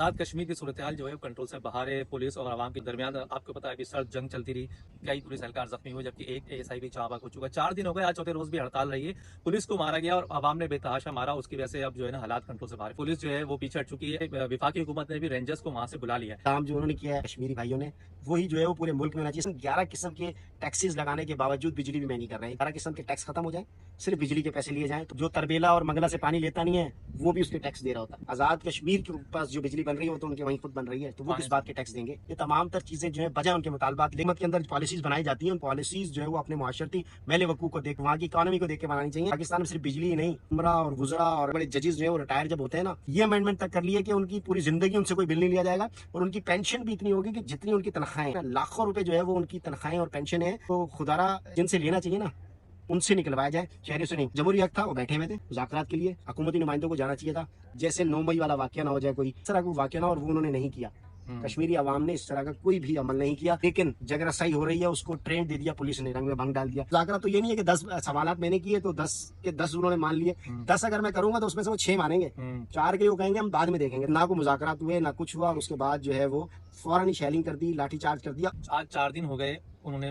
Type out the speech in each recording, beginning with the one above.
आजाद कश्मीर की सूरत-ए-हाल जो है वो कंट्रोल से बाहर है। पुलिस और आवाम के दरमियान आपको पता है कि सर्द जंग चलती रही। कई पुलिस एहलकार जख्मी हुए जबकि एक एएसआई भी चाबाक हो चुका है। 4 दिन हो गए, आज चौथे रोज भी हड़ताल रही है। पुलिस को मारा गया और आवाम ने बेतहाशा मारा, उसकी वजह से अब जो है ना हालात कंट्रोल से बाहर है। पुलिस जो है वो पीछे हट चुकी है। वफाकी हुकूमत ने भी रेंजर्स को वहां से बुला लिया है। काम जो उन्होंने किया है कश्मीरी भाइयों ने, वही जो है वो पूरे मुल्क में होना चाहिए। 11 किस्म के टैक्सेस लगाने के बावजूद बिजली भी महंगी कर रहे हैं। 11 किस्म के टैक्स खत्म हो जाए, सिर्फ बिजली के पैसे लिए जाएं, तो जो तरबेला और मंगला से पानी लेता नहीं है वो भी उसके टैक्स दे रहा होता है। आजाद कश्मीर के पास जो बिजली बन रही है वो तो उनके वहीं खुद बन रही है, तो वो किस बात के टैक्स देंगे? ये तमाम तर चीजें जो है बजाय उनके मुतालबात लिमत के अंदर पॉलिसीज बनाई जाती है, उन पॉलिसीज जो है वो अपने मुआशरती मैले वकूफ को देख, वहाँ की इकोनॉमी को देख के बनानी चाहिए। पाकिस्तान में सिर्फ बिजली ही नहीं, उमरा और गुजरा और बड़े जजेस जो है वो रिटायर जब होते हैं ना, ये अमेंडमेंट तक कर लिए कि उनकी पूरी जिंदगी उनसे कोई बिल नहीं लिया जाएगा और उनकी पेंशन भी इतनी होगी कि जितनी उनकी तनख्वाहें, लाखों रुपए जो है वो उनकी तनख्वाहें और पेंशन है, तो खुदारा जिनसे लेना चाहिए ना उनसे निकलवाया जाए, शहरों से नहीं। जमहूरी हक था, वो बैठे हुए थे मुज़ाकरात के लिए, हुकूमती नुमाइंदों को जाना चाहिए था। जैसे 9 मई वाला वाकया ना हो जाए, कोई इस तरह का वाकया ना, और वो उन्होंने नहीं किया। कश्मीरी अवाम ने इस तरह का कोई भी अमल नहीं किया, लेकिन जगह सही हो रही है उसको ट्रेंड दे दिया पुलिस ने, रंग में भंग डाल दिया। मुज़ाकरा तो ये नहीं है कि 10 सवालात मैंने किए तो 10 के 10 उन्होंने मान लिए। 10 अगर मैं करूंगा तो उसमें से वो 6 मानेंगे, 4 के वो कहेंगे हम बाद में देखेंगे। ना को मुज़ाकरात हुए ना कुछ हुआ, और उसके बाद जो है वो फौरन ही शेलिंग कर दी, लाठीचार्ज कर दिया। आज 4 दिन हो गए उन्होंने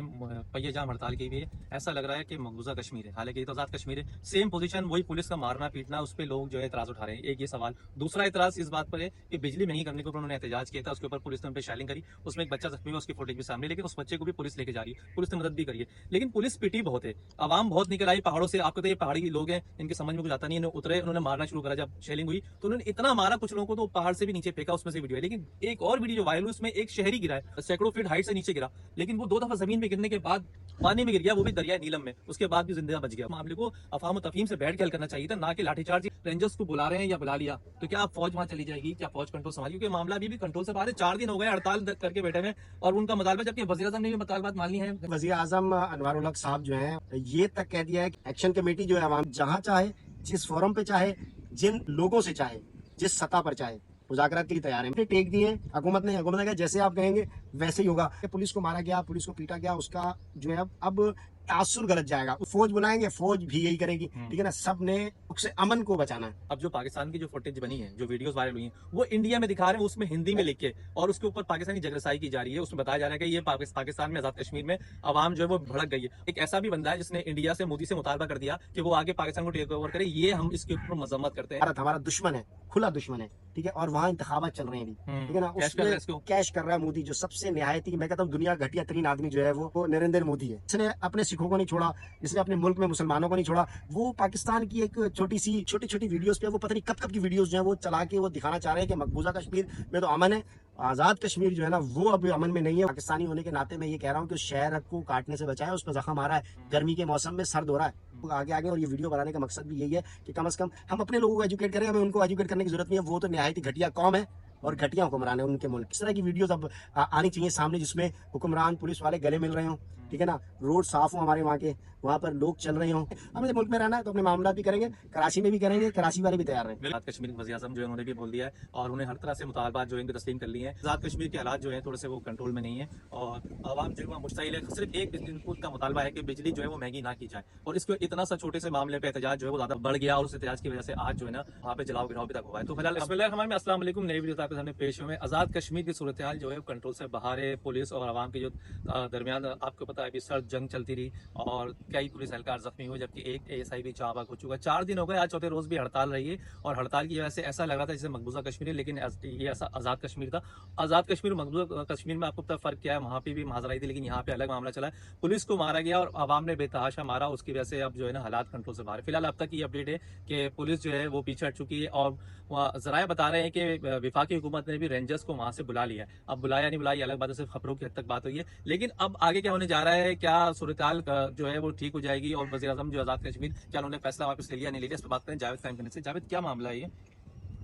पहिए जाम हड़ताल की भी है। ऐसा लग रहा है कि मकबूजा कश्मीर है, हालांकि ये तो आजाद कश्मीर है। सेम पोजीशन, वही पुलिस का मारना पीटना, उस पर लोग जो है एतराज उठा रहे हैं। एक ये सवाल। दूसरा एतराज इस बात पर है कि बिजली महंगी करने के ऊपर उन्होंने एहतजाज किया था, उसके ऊपर पुलिस ने उन पर शेलिंग करी, उसमें एक बच्चा जख्मी हुआ, उसकी फुटेज भी सामने, लेकिन उस बच्चे को भी पुलिस लेके जा रही है, पुलिस ने मदद भी करी है। लेकिन पुलिस पिटी बहुत है, आवाम बहुत निकल आई पहाड़ों से। आपको तो ये पहाड़ी लोग हैं, इनके समझ में कुछ आता नहीं, इन्हें उतरे, उन्होंने मारना शुरू करा। जब शेलिंग हुई तो उन्होंने इतना मारा कुछ लोगों को, तो पहाड़ से भी नीचे फेंका, उसमें से वीडियो है। लेकिन एक और वीडियो जो वायरल हुई उसमें एक शहरी गिरा है, सैकड़ों फीट हाइट से नीचे गिरा, लेकिन वो 2 दफा जमीन में गिरने के बाद पानी में गिर गया, वो भी दरिया नीलम में, उसके बाद भी जिंदा बच गया। मामले को अफवाह तफहीम से बैठ के हल करना चाहिए था, ना कि लाठीचार्ज। रेंजर्स को बुला रहे हैं या बुला लिया तो क्या आप फौज वहां चली जाएगी? क्या फौज कंट्रोल संभाली? क्योंकि मामला अभी भी कंट्रोल से बाहर है। 4 दिन हो गए हड़ताल करके बैठे हुए और उनका मुतालबा, जबकि वज़ीर आज़म ने भी मुतालबात मान ली है। वज़ीर आज़म अनवारुल हक साहब जो है ये तक कह दिया है कि एक्शन कमेटी जो है अवाम जहां चाहे, जिस फोरम पे चाहे, जिन लोगों से चाहे, जिस सतह पर चाहे, मुज़ाकरात के लिए तैयार है। टेक दिए हुकूमत ने कहा जैसे आप कहेंगे वैसे ही होगा। पुलिस को मारा गया, पुलिस को पीटा गया, उसका जो है अब तासुर गलत जाएगा। फौज बुलाएंगे, फौज भी यही करेगी, ठीक है ना। सब ने उससे अमन को बचाना है। अब जो पाकिस्तान की जो फुटेज बनी है, जो वीडियोस वायरल हुई हैं, वो इंडिया में दिखा रहे हैं, उसमें हिंदी में लिख के, और उसके ऊपर पाकिस्तानी जगरसाई की जा रही है। उसमें बताया जा रहा है कि ये पाकिस्तान में, आजाद कश्मीर में आवाम जो है वो भड़क गई है। एक ऐसा भी बंदा है जिसने इंडिया से, मोदी से मुतालबा कर दिया कि वो आगे पाकिस्तान को टेक ओवर करे। ये हम इसके ऊपर मजम्मत करते हैं। भारत हमारा दुश्मन है, खुला दुश्मन है, ठीक है। और वहाँ इंतखाबात चल रहे हैं अभी, ठीक है ना। उसमें कैश कर रहा है मोदी, जो सबसे निहायती, मैं कहता हूँ दुनिया घटिया तरीन आदमी जो है वो नरेंद्र मोदी है। इसने अपने सिखों को नहीं छोड़ा, इसने अपने मुल्क में मुसलमानों को नहीं छोड़ा। वो पाकिस्तान की एक छोटी छोटी वीडियोस पे, वो पता नहीं कब की वीडियोस जो है वो चला के वो दिखाना चाह रहे हैं कि मकबूजा कश्मीर में तो अमन है, आजाद कश्मीर जो है ना वो अभी अमन में नहीं है। पाकिस्तानी होने के नाते मैं ये कह रहा हूँ कि शहर को काटने से बचाए, उस पर जख्म आ रहा है, गर्मी के मौसम में सर्द हो रहा है आगे आगे। और ये वीडियो बनाने का मकसद भी यही है कि कम से कम हम अपने लोगों को एजुकेट करें, हमें उनको एजुकेट करने की जरूरत नहीं है। वो तो निहायती घटिया कौम है और घटिया हुक्मरान है उनके मुल्क। इस तरह की वीडियोस अब आनी चाहिए सामने, जिसमें हुक्मरान पुलिस वाले गले मिल रहे हों, ठीक है ना। रोड साफ हो हमारे वहाँ के, वहाँ पर लोग चल रहे हों। हमें मुल्क में रहना है तो अपने मामला भी करेंगे, कराची में भी करेंगे, कराची वाले भी तैयार हैं। आजाद कश्मीर वज़ीर आज़म जो है उन्होंने भी बोल दिया है और उन्हें हर तरह से मुतालबात जो है इनको तस्लीम कर लिए हैं। आजाद कश्मीर के हालात जो है थोड़े से वो कंट्रोल में नहीं है और आवाम जो है मुश्ताइल है। सिर्फ एक इनका मुतालबा है कि बिजली जो है वो महंगी ना की जाए, और इसको इतना सा छोटे से मामले पर एहतजाज जो है वो ज्यादा बढ़ गया, और उस एहतजाज की वजह से आज जो है ना वहाँ पे जलाओ गिराव भी तक हुआ है। तो फिलहाल हमारे अस्सलाम वालेकुम, नई वीडियो आपके सामने पेश हुए। आजाद कश्मीर की सूरत हाल जो है कंट्रोल से बाहर है। पुलिस और आवाम के जो दरमियान आपको पता है कि सर्द जंग चलती रही और कई पुलिस एहलकार जख्मी हुए जबकि एक एएसआई भी चाबाक हो चुका है। 4 दिन हो गए, आज चौथे रोज भी हड़ताल रही है और हड़ताल की वजह से ऐसा लग रहा था जैसे मकबूजा कश्मीर है, लेकिन ये ऐसा आजाद कश्मीर था। आजाद कश्मीर और मकबूजा कश्मीर में आपको पता फर्क क्या है? वहाँ पे भी माजरा आई थी, लेकिन यहाँ पे अलग मामला चला है। पुलिस को मारा गया और आवाम ने बेतहाशा मारा, उसकी वजह से अब जो है ना हालात कंट्रोल से बाहर। फिलहाल अब तक ये अपडेट है कि पुलिस जो है वो पीछे हट चुकी है और जराया बता रहे हैं कि विफाकी हुकूमत ने भी रेंजर्स को वहां से बुला लिया है। अब बुलाया नहीं बुलाया अलग बात है, सिर्फ खबरों की हद तक बात हुई है। लेकिन अब आगे क्या होने जा रहा है, क्या सूरत हाल जो है वो ठीक हो जाएगी और वज़ीर आज़म जो आजाद कश्मीर, क्या उन्होंने फैसला वापस ले लिया नहीं ले लिया, इस पर बात करें जावेद टाइम करने से। जावेद, क्या मामला है ये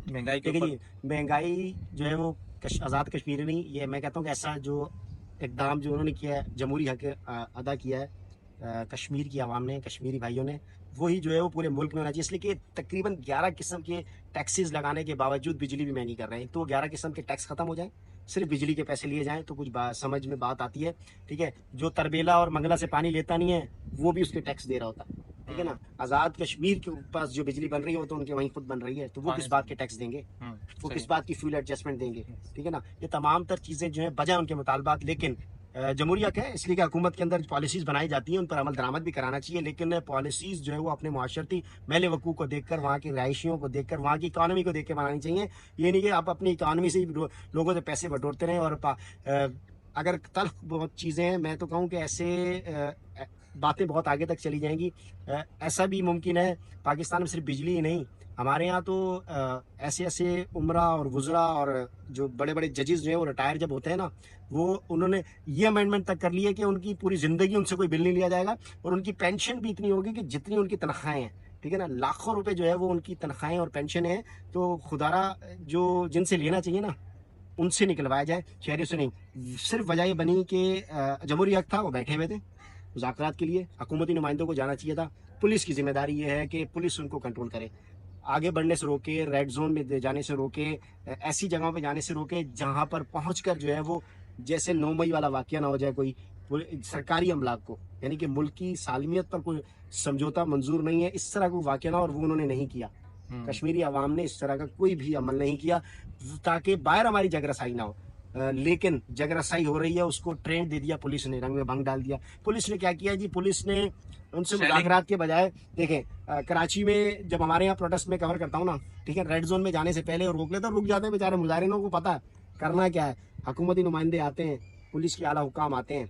महंगाई के ऊपर? महंगाई जो है वो आजाद कश्मीर नहीं, ये मैं कहता हूँ कि ऐसा जो इकदाम जो उन्होंने किया है, जमहूरी हक अदा किया है कश्मीर की आवाम ने, कश्मीरी भाइयों ने, वही जो है वो पूरे मुल्क में होना चाहिए। इसलिए कि तकरीबन 11 किस्म के टैक्सेस लगाने के बावजूद बिजली भी महंगी कर रहे हैं, तो 11 किस्म के टैक्स खत्म हो जाए, सिर्फ बिजली के पैसे लिए जाएं, तो कुछ समझ में बात आती है, ठीक है। जो तरबेला और मंगला से पानी लेता नहीं है वो भी उसके टैक्स दे रहा होता है। ठीक है ना। आजाद कश्मीर के पास जो बिजली बन रही है वो तो उनके वहीं खुद बन रही है, तो वो किस बात के टैक्स देंगे, वो किस बात की फ्यूल एडजस्टमेंट देंगे, ठीक है ना। ये तमाम तर चीजें जो है बजाय उनके मुतालबात, लेकिन जमहूरियत है इसलिए कि हुकूमत के अंदर पॉलिसीज बनाई जाती हैं, उन पर अमल दरामद भी कराना चाहिए, लेकिन पॉलिसीज जो है वो अपने माशरती मेले वकूफ़ को देखकर, वहाँ के रहायशियों को देखकर, वहाँ की इकानमी को देख के बनानी चाहिए। ये नहीं कि आप अपनी इकानमी से ही लोगों से पैसे बटोरते रहें। और अगर तल्ख बहुत चीज़ें हैं, मैं तो कहूँ कि ऐसे बातें बहुत आगे तक चली जाएंगी। ऐसा भी मुमकिन है पाकिस्तान में सिर्फ बिजली ही नहीं, हमारे यहाँ तो ऐसे ऐसे उमरा और वुज़रा और जो बड़े बड़े जजेस जो हैं वो रिटायर जब होते हैं ना, वो उन्होंने ये अमेंडमेंट तक कर ली है कि उनकी पूरी ज़िंदगी उनसे कोई बिल नहीं लिया जाएगा, और उनकी पेंशन भी इतनी होगी कि जितनी उनकी तनख्वाहें हैं, ठीक है ना, लाखों रुपए जो है वो उनकी तनख्वाहें और पेंशन है। तो खुदारा जो जिनसे लेना चाहिए ना उनसे निकलवाया जाए, शहरियों से नहीं। सिर्फ वजह ये बनी कि जमहूरियत था, वो बैठे हुए थे मुज़ाकरात के लिए, हुकूमती नुमाइंदों को जाना चाहिए था। पुलिस की जिम्मेदारी ये है कि पुलिस उनको कंट्रोल करे, आगे बढ़ने से रोके, रेड जोन में जाने से रोके, ऐसी जगहों पे जाने से रोके जहां पर पहुंचकर जो है वो जैसे 9 मई वाला वाकया ना हो जाए कोई सरकारी अमलाक को, यानी कि मुल्क की सालमियत पर कोई समझौता मंजूर नहीं है, इस तरह को वाकया ना, और वो उन्होंने नहीं किया। कश्मीरी अवाम ने इस तरह का कोई भी अमल नहीं किया ताकि बाहर हमारी जगरसाई ना हो। लेकिन जगरसाई हो रही है, उसको ट्रेंड दे दिया पुलिस ने, रंग में भंग डाल दिया। पुलिस ने क्या किया जी, पुलिस ने उनसे मुज़ाकरात के बजाय, देखें कराची में जब हमारे यहाँ प्रोटेस्ट में कवर करता हूँ ना, ठीक है, रेड जोन में जाने से पहले रोक लेते, रुक जाते हैं बेचारे मुजाहिरीनों को पता है करना क्या है। हुकूमती नुमाइंदे आते हैं, पुलिस के आला हुकाम आते हैं,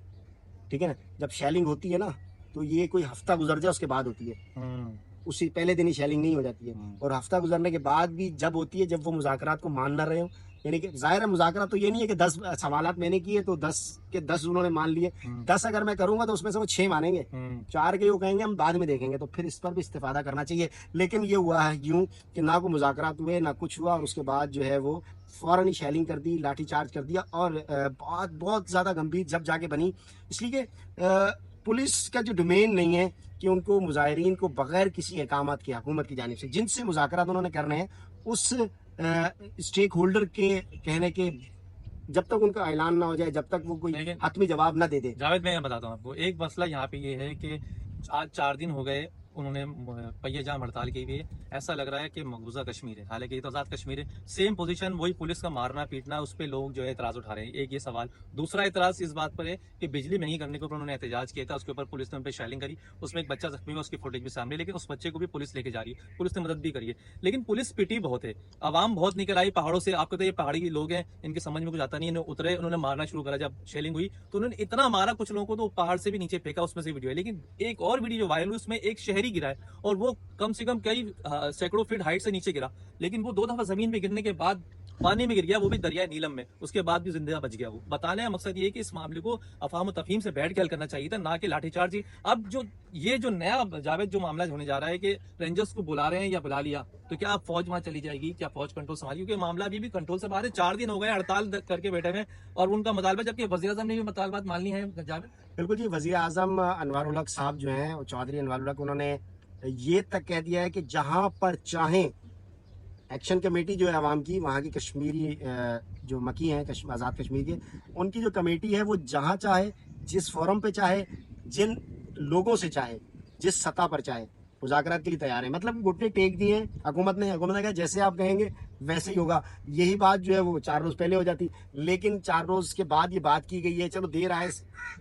ठीक है ना, जब शेलिंग होती है ना तो ये कोई हफ्ता गुजर जाए उसके बाद होती है, उसी पहले दिन ही शेलिंग नहीं हो जाती है। और हफ्ता गुजरने के बाद भी जब होती है, जब वो मुज़ाकरात को मान ना रहे हो, यानी कि जाहिर है मुज़ाकरात तो ये नहीं है कि 10 सवालात मैंने किए तो 10 के 10 उन्होंने मान लिए, 10 अगर मैं करूंगा तो उसमें से वो 6 मानेंगे, 4 के वो कहेंगे हम बाद में देखेंगे, तो फिर इस पर भी इस्तेफादा करना चाहिए। लेकिन ये हुआ है यूं कि ना कोई मुज़ाकरात हुए ना कुछ हुआ, और उसके बाद जो है वो फौरन ही शेलिंग कर दी, लाठी चार्ज कर दिया, और बहुत बहुत ज़्यादा गंभीर जब जाके बनी, इसलिए कि पुलिस का जो डोमेन नहीं है कि उनको मुजाहिरीन को बगैर किसी अहकामात की हुकूमत की जानिब से जिनसे मुज़ाकरात उन्होंने करने हैं, उस स्टेक होल्डर के कहने के जब तक उनका ऐलान ना हो जाए, जब तक वो कोई हतमी जवाब ना दे दे। जावेद, मैं बताता हूँ आपको एक मसला यहाँ पे ये है कि आज 4 दिन हो गए उन्होंने पहिए जाम हड़ताल की हुई है। ऐसा लग रहा है कि मकबूजा कश्मीर है, हालांकि ये तो आज़ाद कश्मीर है। सेम पोजीशन, वही पुलिस का मारना पीटना, उस पर लोग जो है एतराज उठा रहे हैं। एक ये सवाल। दूसरा एतराज इस बात पर है कि बिजली महंगी करने के ऊपर उन्होंने एहतजाज किया था, उसके ऊपर पुलिस ने उन पर शेलिंग करी, उसमें एक बच्चा जख्मी हुआ, उसकी फुटेज भी सामने, लेकिन उस बच्चे को भी पुलिस लेके जा रही है, पुलिस ने मदद भी करी है। लेकिन पुलिस पिटी बहुत है, आवाम बहुत निकल आई पहाड़ों से। आपको तो ये पहाड़ी लोग हैं, इनके समझ में कुछ आता नहीं है, उतरे, उन्होंने मारना शुरू करा। जब शेलिंग हुई तो उन्होंने इतना मारा कुछ लोगों को तो पहाड़ से भी नीचे फेंका, उसमें से वीडियो है। लेकिन एक और वीडियो जो वायरल हुई उसमें एक शहरी गिरा है, और वो कम से कम कई सैकड़ों फीट हाइट से नीचे गिरा, लेकिन वो 2 दफा जमीन पे गिरने के बाद पानी में गिर गया, वो भी दरिया नीलम में, उसके बाद भी जिंदा बच गया। वो बताने का मकसद ये है कि इस मामले को अफवाह तफहीम से बैठ के हल करना चाहिए था, ना कि लाठीचार्ज। अब जो नया जावेद जो मामला होने जा रहा है कि रेंजर्स को बुला रहे हैं या बुला लिया, तो क्या फौज वहां चली जाएगी, क्या फौज कंट्रोल संभाली, क्योंकि मामला अभी भी कंट्रोल से बाहर है। 4 दिन हो गए हड़ताल करके बैठे हुए और उनका मुतालबा, जबकि वज़ीर आज़म ने भी मुतालबात मान ली है। जावेद, बिल्कुल जी, वज़ीर आज़म अनवारुल हक साहब जो हैं, चौधरी अनवारुल हक, उन्होंने ये तक कह दिया है कि जहां पर चाहें एक्शन कमेटी जो है आवाम की, वहाँ की कश्मीरी जो मकी हैं आज़ाद कश्मीर के, उनकी जो कमेटी है वो जहाँ चाहे, जिस फोरम पे चाहे, जिन लोगों से चाहे, जिस सतह पर चाहे, मुज़ाकरात के लिए तैयार है। मतलब घुटने टेक दिए हुकूमत ने कहा जैसे आप कहेंगे वैसे ही होगा। यही बात जो है वो 4 रोज़ पहले हो जाती, लेकिन 4 रोज़ के बाद ये बात की गई है। चलो देर आए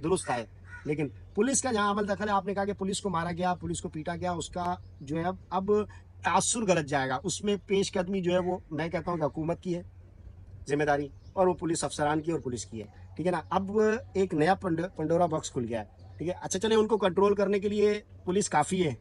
दुरुस्त आए, लेकिन पुलिस का जहाँ अमल दखल है, आपने कहा कि पुलिस को मारा गया, पुलिस को पीटा गया, उसका जो है अब तासुर गलत जाएगा, उसमें पेशकदमी जो है वो मैं कहता हूँ कि हुकूमत की है जिम्मेदारी, और वो पुलिस अफसरान की और पुलिस की है, ठीक है ना। अब एक नया पंडोरा बॉक्स खुल गया है, ठीक है। अच्छा चले, उनको कंट्रोल करने के लिए पुलिस काफ़ी है,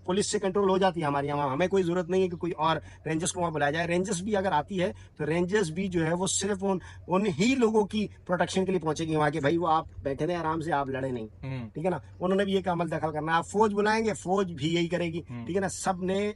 पुलिस से कंट्रोल हो जाती है हमारे यहाँ, हमें कोई ज़रूरत नहीं है कि कोई और रेंजर्स को वहाँ बुलाया जाए। रेंजर्स भी अगर आती है तो रेंजर्स भी जो है वो सिर्फ उन ही लोगों की प्रोटेक्शन के लिए पहुंचेगी वहाँ के, भाई वो आप बैठे रहे आराम से, आप लड़े नहीं, ठीक है ना। उन्होंने भी एक अमल दखल करना है, आप फौज बुलाएंगे, फौज भी यही करेगी, ठीक है ना। सब ने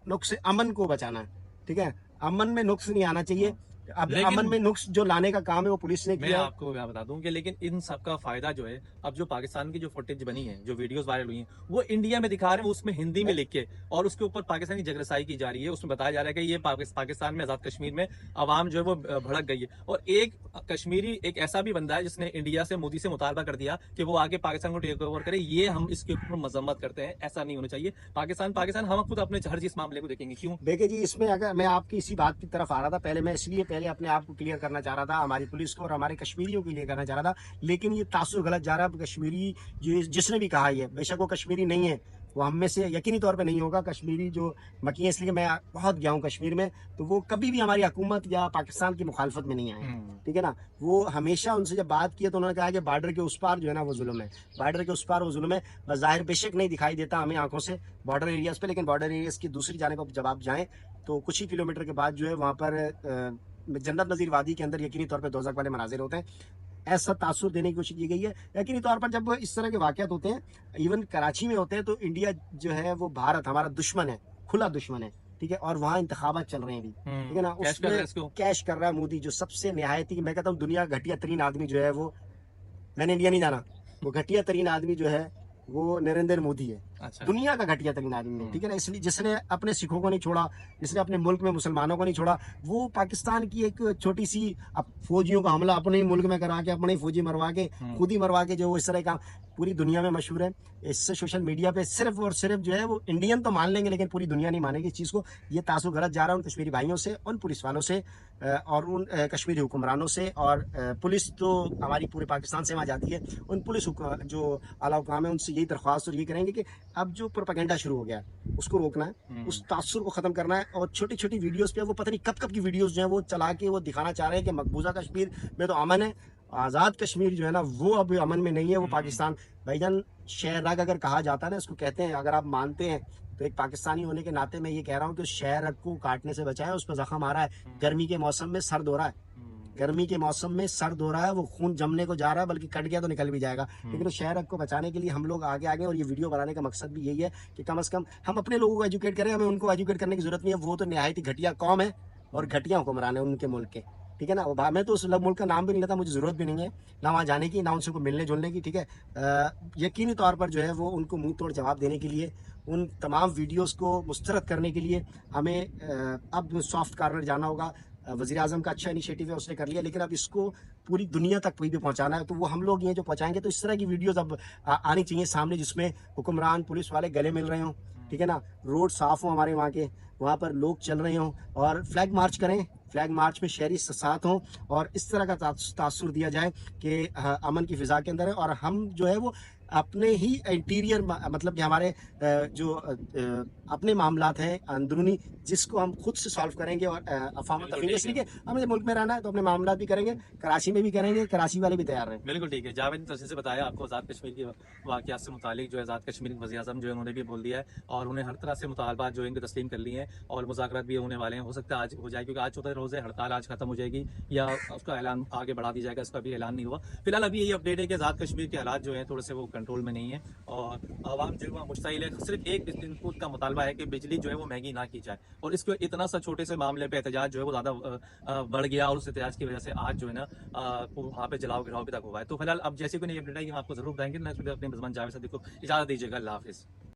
नुक्स अमन को बचाना है, ठीक है, अमन में नुक्स नहीं आना चाहिए। अब लेकिन अमन में नुक्स जो लाने का काम है वो पुलिस ने मैं किया। आपको मैं बता दूं कि लेकिन इन सब का फायदा जो है, अब जो पाकिस्तान की जो फुटेज बनी है, जो वीडियोस वायरल हुई हैं, वो इंडिया में दिखा रहे हैं, उसमें हिंदी में लिख के, और उसके ऊपर पाकिस्तानी जगरसाई की जा रही है। उसमें बताया जा रहा है कि ये पाकिस्तान में, आजाद कश्मीर में आवाम जो है वो भड़क गई है। और एक कश्मीरी एक ऐसा भी बंदा है जिसने इंडिया से, मोदी से मुतालबा कर दिया कि वो आगे पाकिस्तान को टेक ओवर करे। ये हम इसके ऊपर मजम्मत करते हैं, ऐसा नहीं होना चाहिए। पाकिस्तान पाकिस्तान, हम खुद अपने हर चीज मामले को देखेंगे। क्यों? देखिए जी, इसमें अगर मैं आपकी इसी बात की तरफ आ रहा था, पहले मैं इसलिए पहले अपने आप को क्लियर करना चाह रहा था, हमारी पुलिस को और हमारे कश्मीरियों के लिए करना चाह रहा था, लेकिन ये तासुर गलत जा रहा है। कश्मीरी जिसने भी कहा है, बेशक वो कश्मीरी नहीं है, वो हम में से यकीनी तौर पे नहीं होगा। कश्मीरी जो मकी है, इसलिए मैं बहुत गया हूँ कश्मीर में, तो वो कभी भी हमारी हुकूमत या पाकिस्तान की मुखालफत में नहीं आए, ठीक है ना। वो हमेशा उनसे जब बात की तो उन्होंने कहा कि बॉर्डर के उस पार जो है ना वो जुल्म है, बॉर्डर के उस पार वो जुल्म है। बज़ाहिर बेशक नहीं दिखाई देता हमें आंखों से बॉर्डर एरियाज पे, लेकिन बॉर्डर एरियाज की दूसरी जानिब जब आप जाएं तो कुछ ही किलोमीटर के बाद जो है वहाँ पर जन्नत नज़ीर वादी के अंदर यकीनी तौर पर दोज़ख वाले मनाजिर होते हैं। ऐसा तासुर देने की कोशिश की गई है। यकीनी तौर पर जब इस तरह के वाक़यात होते हैं, इवन कराची में होते हैं, तो इंडिया जो है वो भारत हमारा दुश्मन है, खुला दुश्मन है, ठीक है। और वहाँ इंतखाबात चल रहे हैं भी, ठीक है ना। उसमें कैश कर रहा है मोदी, जो सबसे निहायत ही, मैं कहता हूँ दुनिया का घटिया तरीन आदमी जो है वो, मैंने इंडिया नहीं जाना, वो घटिया तरीन आदमी जो है वो नरेंद्र मोदी है। अच्छा। दुनिया का घटिया तरीन आदमी है, ठीक है ना। इसलिए जिसने अपने सिखों को नहीं छोड़ा, जिसने अपने मुल्क में मुसलमानों को नहीं छोड़ा, वो पाकिस्तान की एक छोटी सी फौजियों का हमला अपने ही मुल्क में करा के, अपने ही फौजी मरवा के, खुद ही मरवा के, जो इस तरह का पूरी दुनिया में मशहूर है। इससे सोशल मीडिया पे सिर्फ और सिर्फ जो है वो इंडियन तो मान लेंगे, लेकिन पूरी दुनिया नहीं मानेगी इस चीज़ को। ये तासुर गलत जा रहा है उन कश्मीरी भाइयों से, उन पुलिस वालों से और उन कश्मीरी हुक्मरानों से। और पुलिस तो हमारी पूरे पाकिस्तान से वहाँ जाती है, उन पुलिस जो आला हुकाम है उनसे यही दरख्वास्त और ये करेंगे कि अब जो प्रोपेगेंडा शुरू हो गया है उसको रोकना है, उस तासुर को ख़त्म करना है। और छोटी छोटी वीडियोस पे वो पता नहीं कब कब की वीडियोस जो है वो चला के वो दिखाना चाह रहे हैं कि मकबूजा कश्मीर में तो अमन है, आज़ाद कश्मीर जो है ना वो अब अमन में नहीं है, वो पाकिस्तान। भाईजान, शहर अगर कहा जाता है ना, इसको कहते हैं, अगर आप मानते हैं तो एक पाकिस्तानी होने के नाते मैं ये कह रहा हूँ कि शहर को काटने से बचाएं, उस पर जख्म आ रहा है। गर्मी के मौसम में सर्द हो रहा है, गर्मी के मौसम में सर्द हो रहा है, वो खून जमने को जा रहा है, बल्कि कट गया तो निकल भी जाएगा। लेकिन उस शहर को बचाने के लिए हम लोग आगे आगे, और ये वीडियो बनाने का मकसद भी यही है कि कम से कम हम अपने लोगों को एजुकेट करें। हमें उनको एजुकेट करने की जरूरत नहीं है, वो तो निहायत ही घटिया कौम है और घटिया हुक्मरान है उनके मुल्क के, ठीक है ना। मैं तो उस मुल्क का नाम भी नहीं लेता, मुझे जरूरत भी नहीं है ना वहाँ जाने की, ना उनसे को मिलने जुलने की, ठीक है। यकीनी तौर पर जो है वो उनको मुंह तोड़ जवाब देने के लिए, उन तमाम वीडियोस को मुस्तरद करने के लिए हमें अब सॉफ्ट कॉर्नर जाना होगा। वज़ीर आज़म का अच्छा इनिशिएटिव है, उसने कर लिया, लेकिन अब इसको पूरी दुनिया तक भी पहुंचाना है। तो वो हम लोग ये जो पहुंचाएंगे, तो इस तरह की वीडियोस अब आनी चाहिए सामने, जिसमें हुक्मरान पुलिस वाले गले मिल रहे हों, ठीक है ना। रोड साफ हो हमारे वहाँ के, वहाँ पर लोग चल रहे हों और फ्लैग मार्च करें, फ्लैग मार्च में शहरी साथ हों, और इस तरह का तासुर दिया जाए कि अमन की फिजा के अंदर है। और हम जो है वो अपने ही इंटीरियर, मतलब कि हमारे जो अपने मामलात हैं अंदरूनी, जिसको हम खुद से सॉल्व करेंगे। और अफवाह तफहीम, इसलिए हमें मुल्क में रहना है तो अपने मामलात भी करेंगे, कराची में भी करेंगे, कराची वाले भी तैयार हैं। बिल्कुल ठीक है। जावेद ने से बताया आपको आज़ाद कश्मीर के वाक़यात से मुतालिक, जो है आज़ाद कश्मीर वज़ीर आज़म जो है उन्होंने भी बोल दिया है, और उन्हें हर तरह से मुतालबात जो है इनकी तस्लीम कर ली हैं, और मुज़ाकरात भी होने वाले हैं। हो सकता है आज हो जाए, क्योंकि आज 14 रोज़ है, हड़ताल आज खत्म हो जाएगी या उसका ऐलान आगे बढ़ा दिया जाएगा, इसका भी ऐलान नहीं हुआ। फिलहाल अभी यही अपडेट है कि आज़ाद कश्मीर के हालात जो हैं थोड़े से वो कंट्रोल में नहीं है, और आवाम जो है वहाँ मुश्ताइल है। सिर्फ एक इनपुट का मुतालबा है कि बिजली जो है वो महंगी ना की जाए, और इसको इतना सा छोटे से मामले पे एहतजाज जो है वो ज़्यादा बढ़ गया, और उस एहतजाज की वजह से आज जो है ना वहाँ पे जलाओ गिराव भी तक हुआ है। तो फिलहाल अब जैसे कोई नई अपडेट आएगी हम आपको जरूर बताएंगे। नेक्स्ट वीडियो अपने मेजबान जावेद सदीक को इजाज़त दीजिएगा। अल्लाह हाफिज़।